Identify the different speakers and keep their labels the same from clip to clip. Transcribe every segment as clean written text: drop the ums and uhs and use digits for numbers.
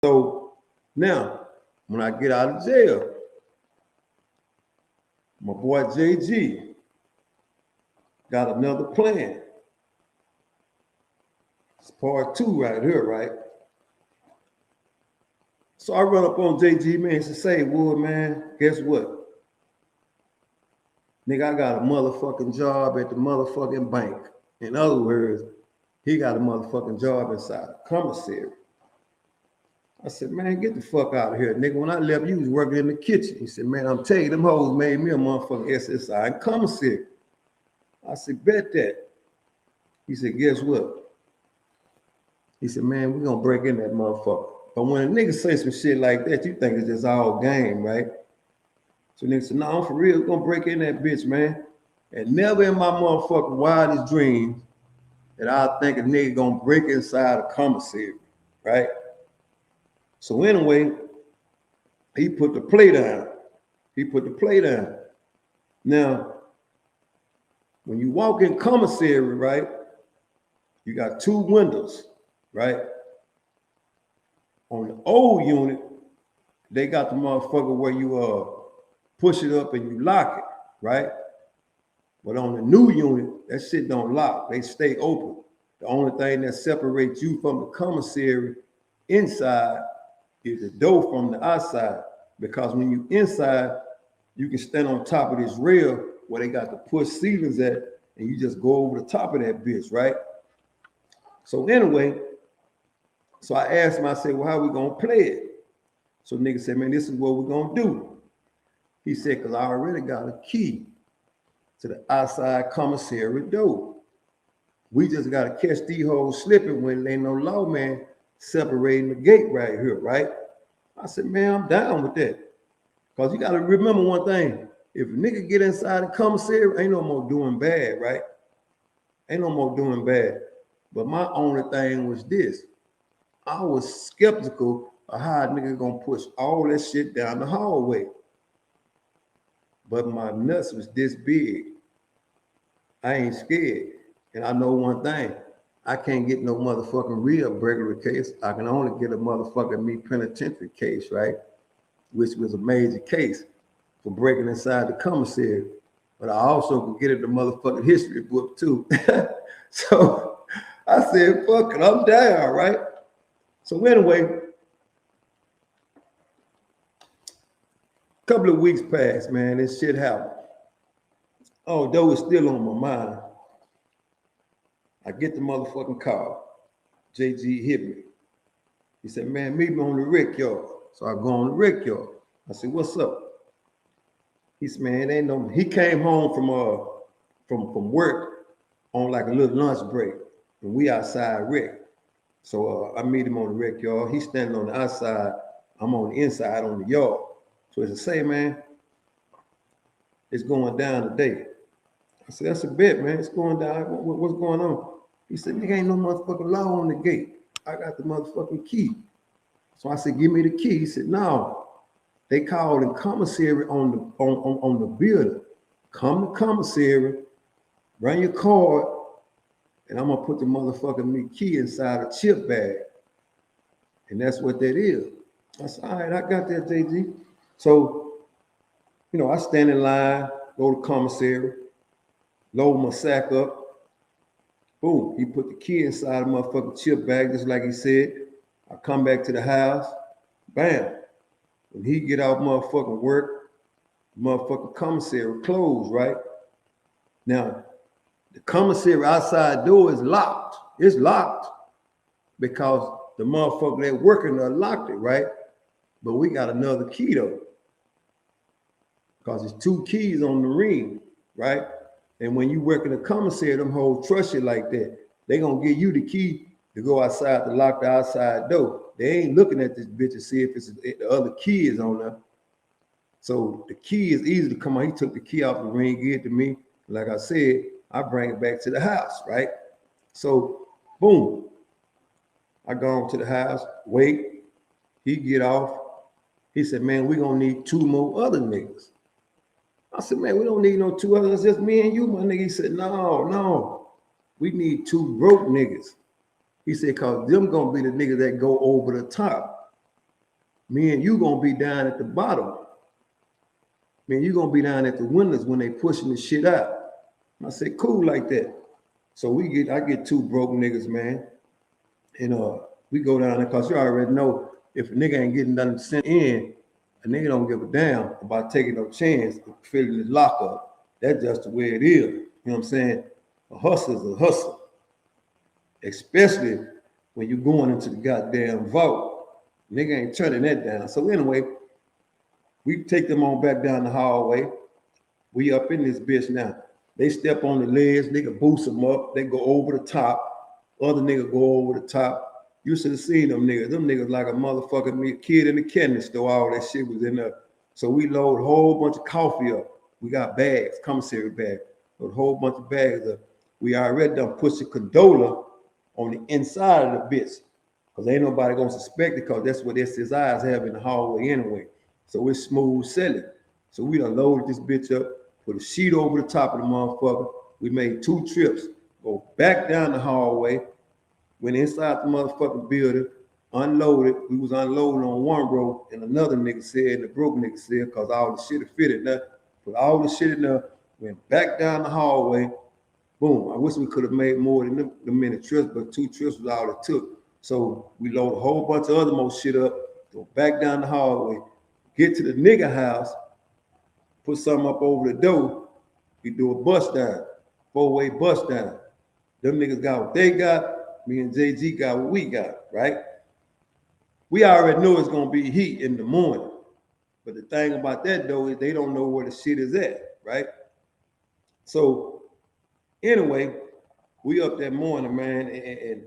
Speaker 1: So now, when I get out of jail, my boy JG got another plan. It's part 2 right here, right? So I run up on JG, man, and say, Wood, man, guess what? Nigga, I got a motherfucking job at the motherfucking bank. In other words, he got a motherfucking job inside the commissary. I said, man, get the fuck out of here, nigga. When I left, you was working in the kitchen. He said, man, I'm telling you, them hoes made me a motherfucking SSI in commissary. I said, bet that. He said, guess what? He said, man, we're gonna break in that motherfucker. But when a nigga say some shit like that, you think it's just all game, right? So nigga said, no, I'm for real, we're gonna break in that bitch, man. And never in my motherfucking wildest dreams that I think a nigga gonna break inside a commissary, right? So anyway, he put the play down. Now, when you walk in commissary, right, you got 2 windows, right? On the old unit, they got the motherfucker where you push it up and you lock it, right? But on the new unit, that shit don't lock. They stay open. The only thing that separates you from the commissary inside is the door from the outside. Because when you inside, you can stand on top of this rail where they got the push ceilings at, and you just go over the top of that bitch, right? So anyway, so I asked him, I said, well, how we gonna play it? So nigga said, man, this is what we're gonna do. He said, because I already got a key to the outside commissary door. We just gotta catch these hoes slipping when there ain't no lawman separating the gate right here, right? I said, man, I'm down with that. Because you got to remember one thing. If a nigga get inside the commissary, ain't no more doing bad, right? Ain't no more doing bad. But my only thing was this. I was skeptical of how a nigga gonna push all that shit down the hallway. But my nuts was this big. I ain't scared. And I know one thing. I can't get no motherfucking real burglary case. I can only get a motherfucking me penitentiary case, right? Which was a major case for breaking inside the commissary. But I also could get it the motherfucking history book too. So I said, fuck it, I'm down, right? So anyway, a couple of weeks passed, man, this shit happened. Although it's still on my mind, I get the motherfucking call. JG hit me. He said, man, meet me on the rec yard. So I go on the rec yard. I said, what's up? He said, man, ain't no, he came home from work on like a little lunch break. And we outside rec. So I meet him on the rec yard. He's standing on the outside. I'm on the inside on the yard. So he said, man, it's going down today. I said, that's a bet, man. It's going down. What's going on? He said, nigga, ain't no motherfucking law on the gate. I got the motherfucking key. So I said, give me the key. He said, no. They called in commissary on the building. Come to commissary, run your card, and I'm gonna put the motherfucking key inside a chip bag. And that's what that is. I said, all right, I got that, JG. So, you know, I stand in line, go to commissary, load my sack up. Boom, he put the key inside a motherfucking chip bag, just like he said. I come back to the house, bam. When he get out motherfucking work, motherfucking commissary closed, right? Now, the commissary outside door is locked. It's locked because the motherfucker that working there locked it, right? But we got another key though. Because there's 2 keys on the ring, right? And when you work in the commissary, them hoes trust you like that. They gonna give you the key to go outside to lock the outside door. They ain't looking at this bitch to see if the other key is on there. So the key is easy to come on. He took the key off the ring, gave it to me. Like I said, I bring it back to the house, right? So, boom. I go on to the house, wait. He get off. He said, man, we gonna need 2 more other niggas. I said, man, we don't need no 2 others, just me and you, my nigga. He said, no. We need 2 broke niggas. He said, cause them gonna be the niggas that go over the top. me and you gonna be down at the bottom. Man, you gonna be down at the windows when they pushing the shit out. I said, cool like that. So I get two broke niggas, man. And we go down there because you already know if a nigga ain't getting nothing sent in, a nigga don't give a damn about taking no chance of filling his lockup. That's just the way it is. You know what I'm saying? A hustler's a hustler. Especially when you're going into the goddamn vault. Nigga ain't turning that down. So anyway, we take them on back down the hallway. We up in this bitch now. They step on the legs, nigga boost them up. They go over the top. Other nigga go over the top. You should have seen them niggas. Them niggas like a motherfucking kid in the candy store. All that shit was in there. So we load a whole bunch of coffee up. We got bags, commissary bags. A whole bunch of bags up. We already done pushed a condola on the inside of the bitch. Because ain't nobody gonna suspect it because that's what SSIs have in the hallway anyway. So it's smooth selling. So we done loaded this bitch up, put a sheet over the top of the motherfucker. We made 2 trips, go back down the hallway, went inside the motherfucking building, unloaded. We was unloading on one row, and another nigga said, and the broke nigga said, because all the shit had fitted there, put all the shit in there, went back down the hallway. Boom. I wish we could have made more than the many trips, but 2 trips was all it took. So we load a whole bunch of other more shit up, go back down the hallway, get to the nigga house, put something up over the door. We do a bust down, 4-way bust down. Them niggas got what they got. Me and JG got what we got, right? We already know it's gonna be heat in the morning. But the thing about that though is they don't know where the shit is at, right? So anyway, we up that morning, man, and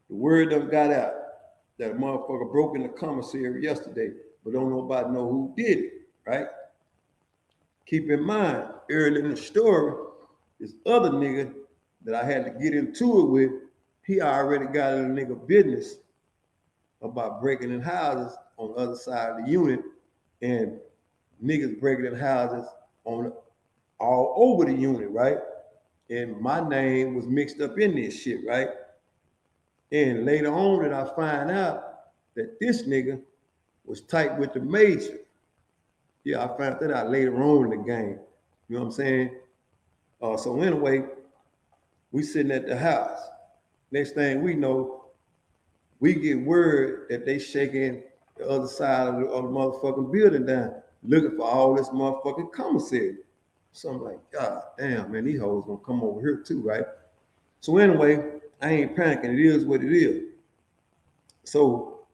Speaker 1: the word done got out that a motherfucker broke in the commissary yesterday, but don't nobody know who did it, right? Keep in mind, early in the story, this other nigga that I had to get into it with, he already got in a nigga business about breaking in houses on the other side of the unit, and niggas breaking in houses on all over the unit, right? And my name was mixed up in this shit, right? And later on that I find out that this nigga was tight with the major. Yeah, I found that out later on in the game. You know what I'm saying? So anyway, we sitting at the house. Next thing we know, we get word that they shaking the other side of the motherfucking building down, looking for all this motherfucking commissary. So I'm like, God damn, man, these hoes gonna come over here too, right? So anyway, I ain't panicking. It is what it is. So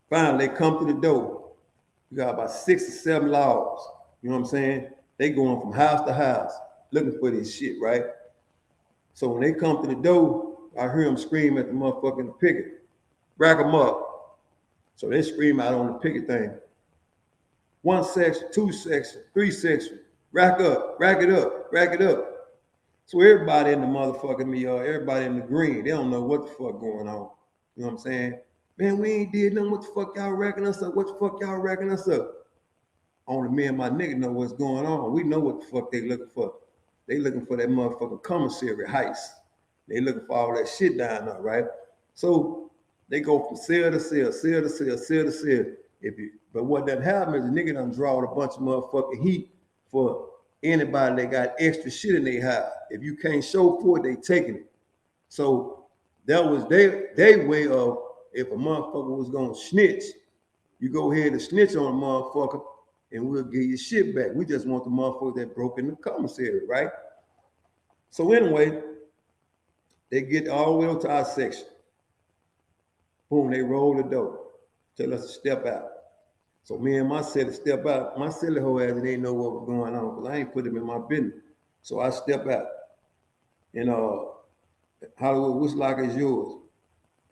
Speaker 1: finally, they come to the door. We got about 6 or 7 laws. You know what I'm saying? They going from house to house looking for this shit, right? So when they come to the door, I hear them scream at the motherfucking picket. Rack them up. So they scream out on the picket thing. 1 section, 2 section, 3 section. Rack up, rack it up, rack it up. So everybody in the motherfucking yard, everybody in the green, they don't know what the fuck going on. You know what I'm saying? Man, we ain't did nothing. What the fuck y'all racking us up? What the fuck y'all racking us up? Only me and my nigga know what's going on. We know what the fuck they looking for. They looking for that motherfucking commissary heist. They looking for all that shit down there, right? So they go from cell to cell, cell to cell, cell to cell. But what done happened is the nigga done draw a bunch of motherfucking heat for anybody that got extra shit in their house. If you can't show for it, they taking it. So that was their way of, if a motherfucker was gonna snitch, you go ahead and snitch on a motherfucker and we'll give you shit back. We just want the motherfucker that broke in the commissary, right? So anyway, they get all the way up to our section. Boom, they roll the door, tell us to step out. So me and my Cellie step out. My Cellie whole ass didn't know what was going on because I ain't put him in my business. So I step out. And Hollywood, which locker is yours?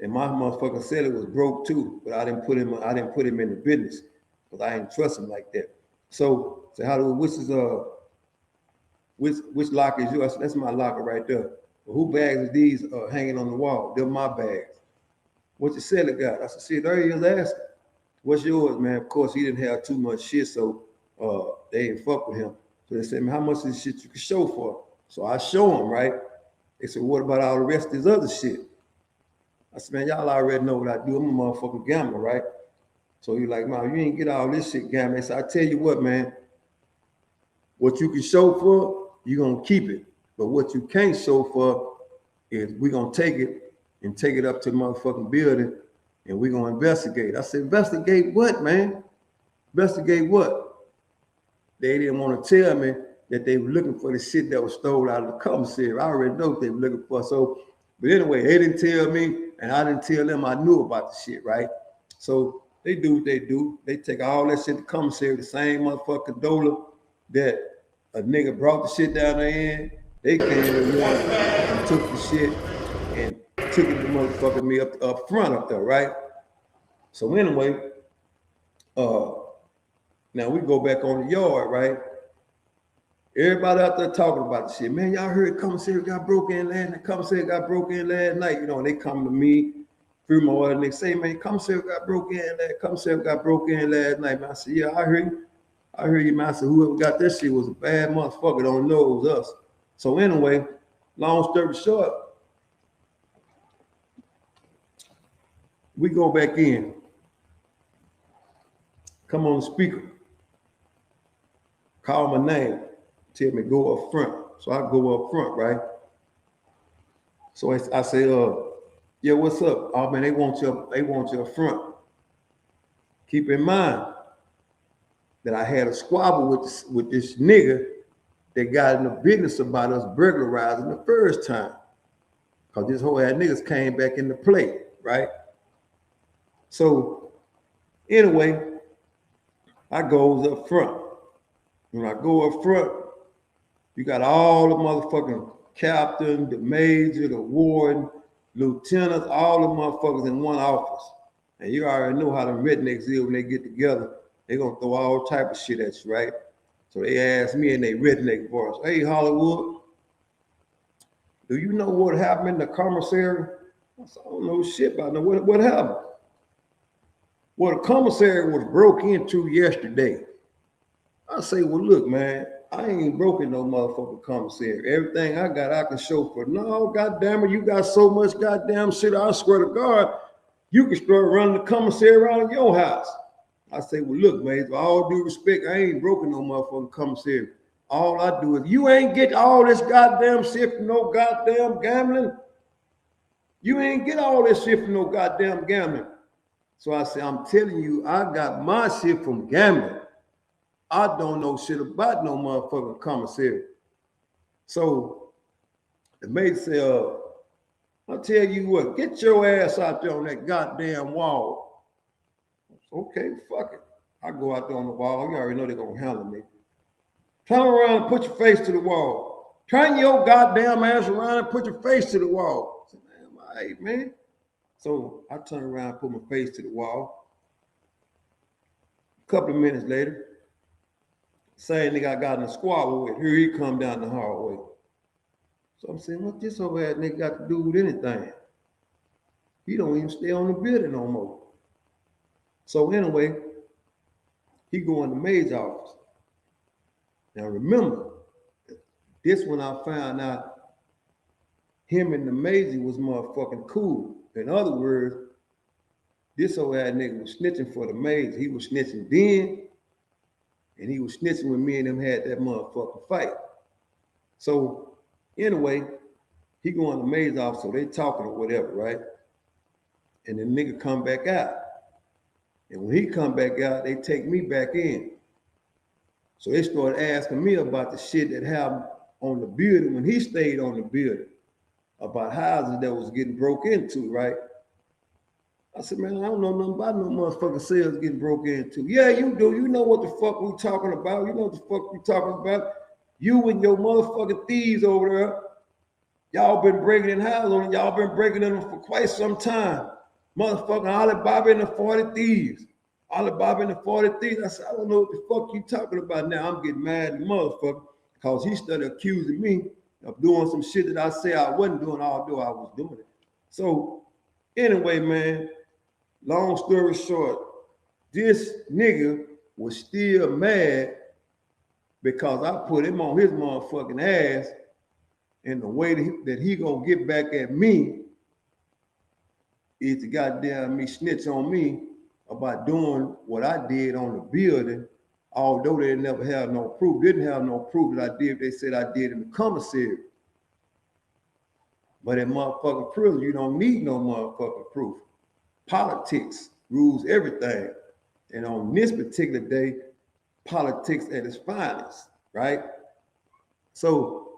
Speaker 1: And my motherfucking Cellie was broke too, but I didn't put him in the business because I didn't trust him like that. So Hollywood, which locker is yours? I said, that's my locker right there. Well, who bags is these hanging on the wall? They're my bags. What your Cellie got? I said, see, there he is asking. What's yours, man? Of course, he didn't have too much shit, so they didn't fuck with him. So they said, man, how much of this shit you can show for? So I show him, right? They said, what about all the rest of this other shit? I said, man, y'all already know what I do. I'm a motherfucking gambler, right? So you like, man, you ain't get all this shit, Gamma. So I tell you what, man, what you can show for, you're gonna keep it. But what you can't show for is we're gonna take it and take it up to the motherfucking building and we're gonna investigate. I said, investigate what, man? Investigate what? They didn't want to tell me that they were looking for the shit that was stolen out of the commissary. I already know what they were looking for. So, but anyway, they didn't tell me, and I didn't tell them I knew about the shit, right? So they do what they do. They take all that shit to commissary, the same motherfucking dollar that a nigga brought the shit down there in. They came in one and took the shit and took it to motherfucking me up front up there, right? So anyway, now we go back on the yard, right? Everybody out there talking about the shit. Man, y'all heard commissary got broke in last night. Commissary got broke in last night. You know, and they come to me through my other niggas say, man, commissary got broke in last night. Man, I said, yeah, I heard you. I heard you, man. I said, whoever got this shit was a bad motherfucker. Don't know it was us. So anyway, long story short, we go back in. Come on the speaker. Call my name. Tell me go up front. So I go up front, right? So I say, yeah, what's up? Oh man, they want you up front. Keep in mind that I had a squabble with this nigga that got in the business about us burglarizing the first time. Cause this whole ass niggas came back into play, right? So anyway, I goes up front. When I go up front, you got all the motherfucking captain, the major, the warden, lieutenants, all the motherfuckers in one office. And you already know how the rednecks is when they get together. They're gonna throw all type of shit at you, right? So they asked me in their redneck voice, hey, Hollywood, do you know what happened in the commissary? I said, I don't know shit about it. What happened? Well, the commissary was broke into yesterday. I say, well, look, man, I ain't broken no motherfucking commissary. Everything I got, I can show for. No, goddamn it, you got so much goddamn shit. I swear to God, you can start running the commissary around in your house. I say, well, look, man, with all due respect, I ain't broken no motherfucking commissary. All I do is, you ain't get all this goddamn shit from no goddamn gambling. You ain't get all this shit from no goddamn gambling. So I say, I'm telling you, I got my shit from gambling. I don't know shit about no motherfucking commissary. So the mate said, I'll tell you what, get your ass out there on that goddamn wall. Okay, fuck it. I go out there on the wall. You already know they're gonna handle me. Turn around and put your face to the wall. Turn your goddamn ass around and put your face to the wall. I said, man, all right, man. So I turn around and put my face to the wall. A couple of minutes later, same nigga I got in a squabble with, here he come down the hallway. So I'm saying, what this over ass nigga got to do with anything? He don't even stay on the building no more. So anyway, he go in the maid's office. Now remember, this when I found out him and the maid was motherfucking cool. In other words, this old ass nigga was snitching for the maid. He was snitching then, and he was snitching when me and him had that motherfucking fight. So anyway, he go in the maid's office, so they talking or whatever, right? And the nigga come back out. And when he come back out, they take me back in. So they started asking me about the shit that happened on the building when he stayed on the building, about houses that was getting broke into, right? I said, man, I don't know nothing about no motherfucking sales getting broke into. Yeah, you do. You know what the fuck we talking about. You know what the fuck we talking about. You and your motherfucking thieves over there, y'all been breaking in houses on it. Y'all been breaking in them for quite some time. Motherfucking Alibaba and the 40 Thieves. Alibaba and the 40 Thieves. I said, I don't know what the fuck you talking about now. I'm getting mad at the motherfucker because he started accusing me of doing some shit that I say I wasn't doing, although I was doing it. So anyway, man, long story short, this nigga was still mad because I put him on his motherfucking ass, and the way that he gonna get back at me is to goddamn me snitch on me about doing what I did on the building, although they never had no proof, didn't have no proof that I did. They said I did in the commissary. But in motherfucking prison, you don't need no motherfucking proof. Politics rules everything. And on this particular day, politics at its finest, right? So,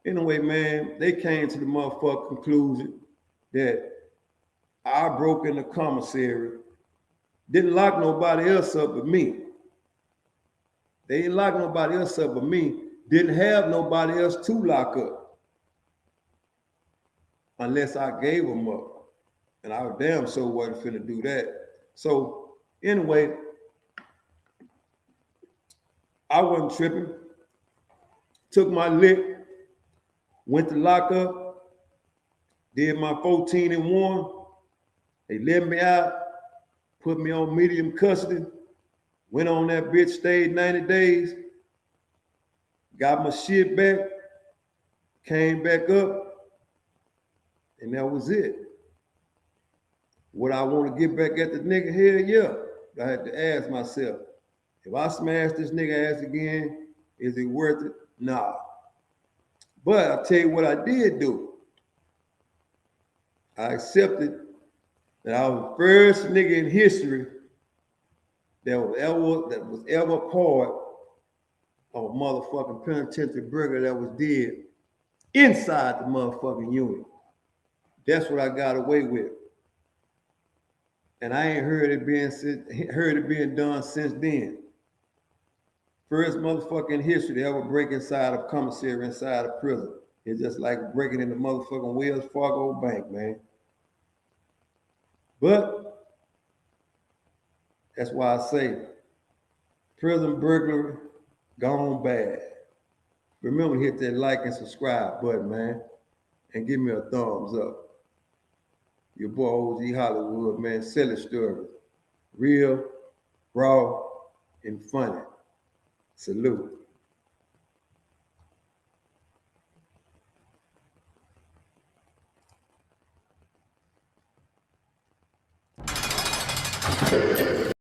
Speaker 1: anyway, man, they came to the motherfucking conclusion that I broke in the commissary, didn't lock nobody else up but me. They didn't lock nobody else up but me, didn't have nobody else to lock up unless I gave them up. And I was damn sure wasn't finna do that. So anyway, I wasn't tripping. Took my lick, went to lock up, did my 14 and 1. They let me out, put me on medium custody, went on that bitch, stayed 90 days, got my shit back, came back up, and that was it. Would I want to get back at the nigga? Hell yeah. I had to ask myself, if I smash this nigga ass again, is it worth it? Nah. But I'll tell you what I did do. I accepted that I was the first nigga in history that was ever part of a motherfucking penitentiary burger that was dead inside the motherfucking unit. That's what I got away with. And I ain't heard it being done since then. First motherfucking history to ever break inside a commissary inside a prison. It's just like breaking into motherfucking Wells Fargo Bank, man. But that's why I say prison burglary gone bad. Remember to hit that like and subscribe button, man, and give me a thumbs up. Your boy OG Hollywood, man. Cellie Stories. Real, raw, and funny. Salute.